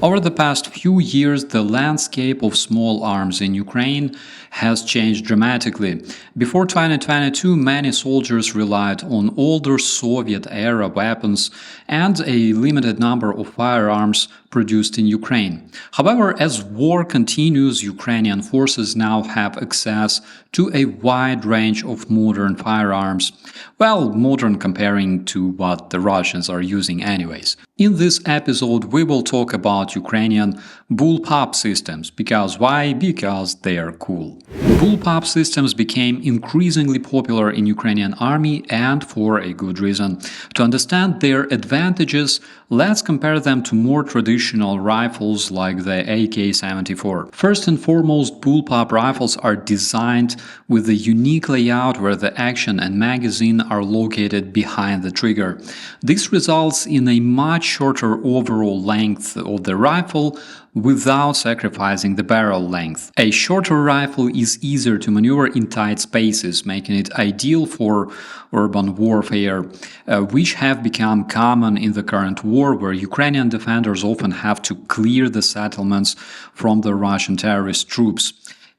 Over the past few years, the landscape of small arms in Ukraine has changed dramatically. Before 2022, many soldiers relied on older Soviet-era weapons and a limited number of firearms produced in Ukraine. However, as war continues, Ukrainian forces now have access to a wide range of modern firearms. Well, modern comparing to what the Russians are using anyways. In this episode, we will talk about Ukrainian Bullpup systems. Because why? Because they are cool. Bullpup systems became increasingly popular in Ukrainian army, and for a good reason. To understand their advantages, let's compare them to more traditional rifles like the AK-74. First and foremost, Bullpup rifles are designed with a unique layout where the action and magazine are located behind the trigger. This results in a much shorter overall length of the rifle without sacrificing the barrel length. A shorter rifle is easier to maneuver in tight spaces, making it ideal for urban warfare, which have become common in the current war, where Ukrainian defenders often have to clear the settlements from the Russian terrorist troops.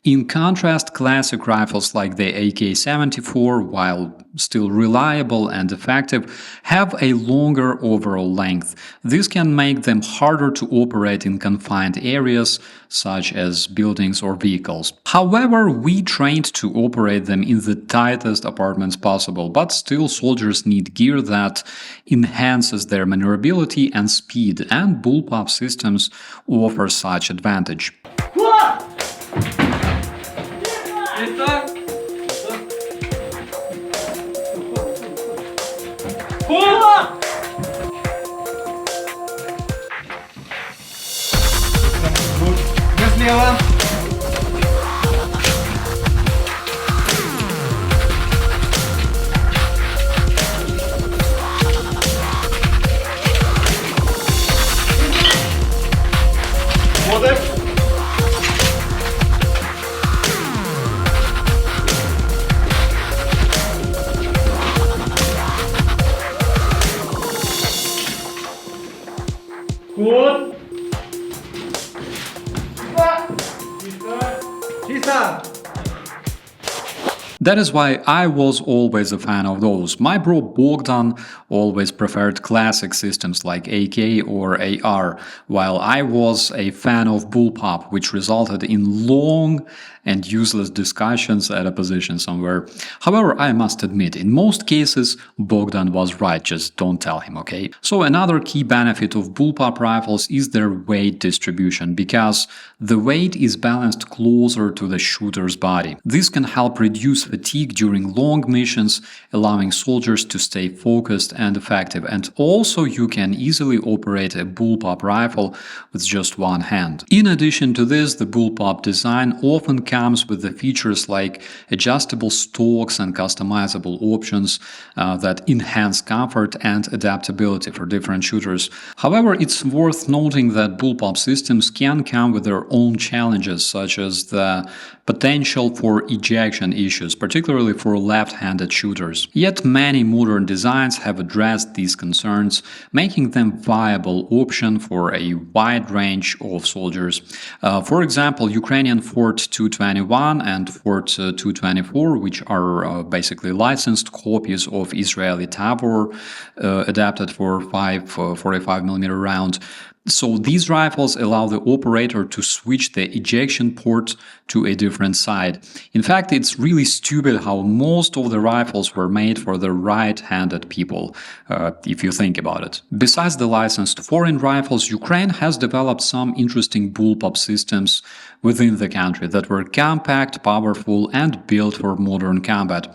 In contrast, classic rifles like the AK-74, while still reliable and effective, have a longer overall length. This can make them harder to operate in confined areas, such as buildings or vehicles. However, we trained to operate them in the tightest apartments possible, but still soldiers need gear that enhances their maneuverability and speed, and Bullpup systems offer such advantage. Слева. Смотрим. Good. That is why I was always a fan of those. My bro Bogdan always preferred classic systems like AK or AR, while I was a fan of Bullpup, which resulted in long and useless discussions at a position somewhere. However, I must admit, in most cases, Bogdan was right, just don't tell him, okay? So another key benefit of Bullpup rifles is their weight distribution, because the weight is balanced closer to the shooter's body. This can help reduce fatigue during long missions, allowing soldiers to stay focused and effective. And also, you can easily operate a Bullpup rifle with just one hand. In addition to this, the Bullpup design often comes with the features like adjustable stocks and customizable options that enhance comfort and adaptability for different shooters. However, it's worth noting that Bullpup systems can come with their own challenges, such as the potential for ejection issues, particularly for left-handed shooters. Yet many modern designs have addressed these concerns, making them viable option for a wide range of soldiers. For example, Ukrainian Fort 221 and Fort 224, which are basically licensed copies of Israeli Tavor, adapted for 45mm round. So these rifles allow the operator to switch the ejection port to a different side. In fact, it's really stupid how most of the rifles were made for the right-handed people, if you think about it. Besides the licensed foreign rifles, Ukraine has developed some interesting Bullpup systems within the country that were compact, powerful, and built for modern combat.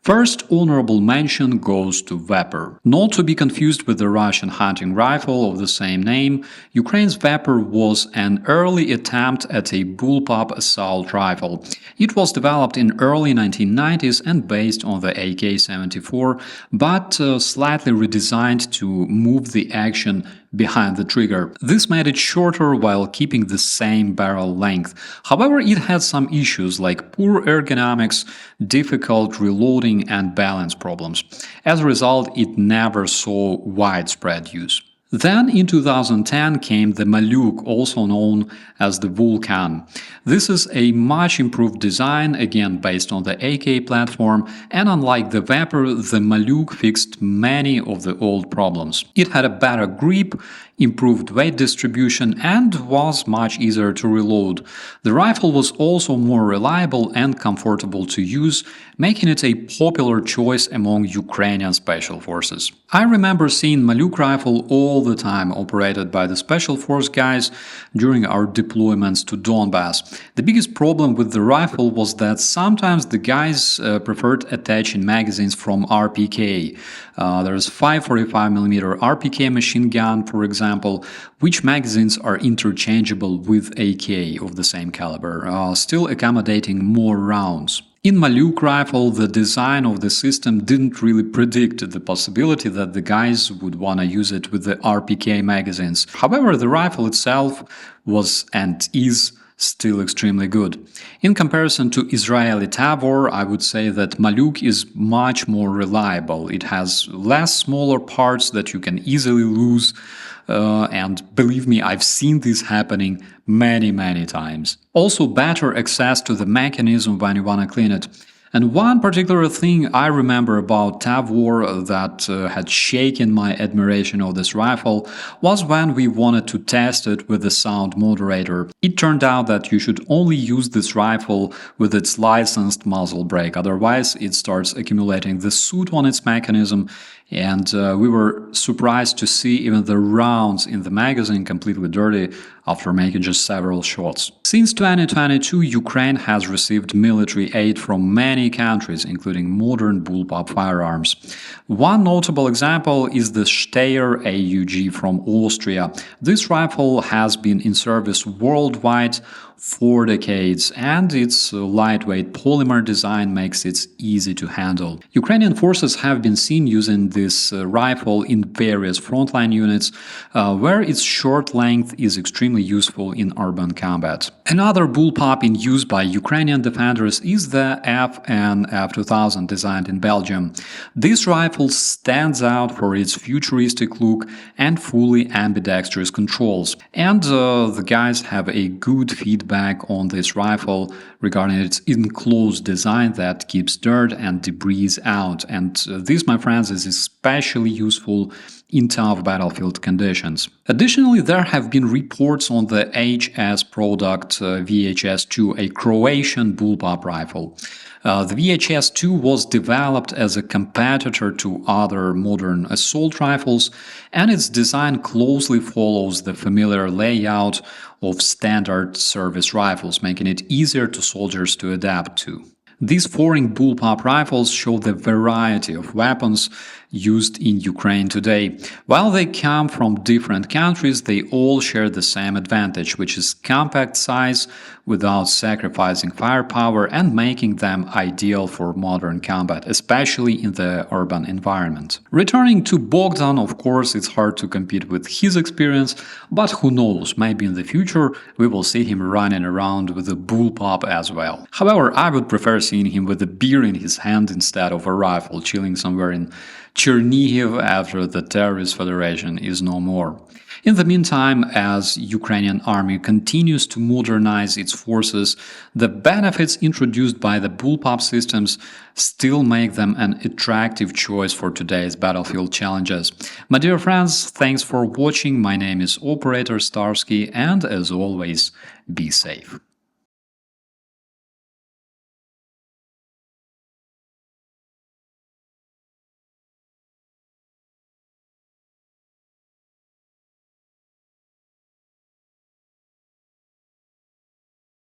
First honorable mention goes to Vapor. Not to be confused with the Russian hunting rifle of the same name, Ukraine's Vapor was an early attempt at a Bullpup assault rifle. It was developed in early 1990s and based on the AK-74, but slightly redesigned to move the action behind the trigger. This made it shorter while keeping the same barrel length. However, it had some issues like poor ergonomics, difficult reloading, and balance problems. As a result, it never saw widespread use. Then in 2010 came the Maluk, also known as the Vulcan. This is a much improved design, again based on the AK platform, and unlike the Vapor, the Maluk fixed many of the old problems. It had a better grip, improved weight distribution, and was much easier to reload. The rifle was also more reliable and comfortable to use, making it a popular choice among Ukrainian special forces. I remember seeing Maluk rifle all the time operated by the special force guys during our deployments to Donbass. The biggest problem with the rifle was that sometimes the guys preferred attaching magazines from RPK. There's 545mm RPK machine gun, for example, which magazines are interchangeable with AK of the same caliber, still accommodating more rounds. In Maluk rifle, the design of the system didn't really predict the possibility that the guys would want to use it with the RPK magazines. However, the rifle itself was and is still extremely good. In comparison to Israeli Tavor, I would say that Maluk is much more reliable. It has less smaller parts that you can easily lose, and believe me, I've seen this happening many times. Also, better access to the mechanism when you want to clean it. And one particular thing I remember about Tavor that had shaken my admiration of this rifle was when we wanted to test it with the sound moderator. It turned out that you should only use this rifle with its licensed muzzle brake, otherwise it starts accumulating the soot on its mechanism, and we were surprised to see even the rounds in the magazine completely dirty after making just several shots. Since 2022, Ukraine has received military aid from many countries, including modern bullpup firearms. One notable example is the Steyr AUG from Austria. This rifle has been in service worldwide for decades, and its lightweight polymer design makes it easy to handle. Ukrainian forces have been seen using this rifle in various frontline units, where its short length is extremely useful in urban combat. Another bullpup in use by Ukrainian defenders is the FN F2000 designed in Belgium. This rifle stands out for its futuristic look and fully ambidextrous controls, and the guys have a good feedback on this rifle regarding its enclosed design that keeps dirt and debris out, and this, my friends, is especially useful in tough battlefield conditions. Additionally, there have been reports on the HS product VHS-2, a Croatian bullpup rifle. The VHS-2 was developed as a competitor to other modern assault rifles, and its design closely follows the familiar layout of standard service rifles, making it easier for soldiers to adapt to. These foreign bullpup rifles show the variety of weapons used in Ukraine today. While they come from different countries, they all share the same advantage, which is compact size without sacrificing firepower and making them ideal for modern combat, especially in the urban environment. Returning to Bogdan, of course, it's hard to compete with his experience, but who knows, maybe in the future we will see him running around with a bullpup as well. However, I would prefer seeing him with a beer in his hand instead of a rifle, chilling somewhere in Chernihiv after the terrorist federation is no more. In the meantime, as Ukrainian army continues to modernize its forces, the benefits introduced by the bullpup systems still make them an attractive choice for today's battlefield challenges. My dear friends, thanks for watching. My name is Operator Starsky, and as always, be safe.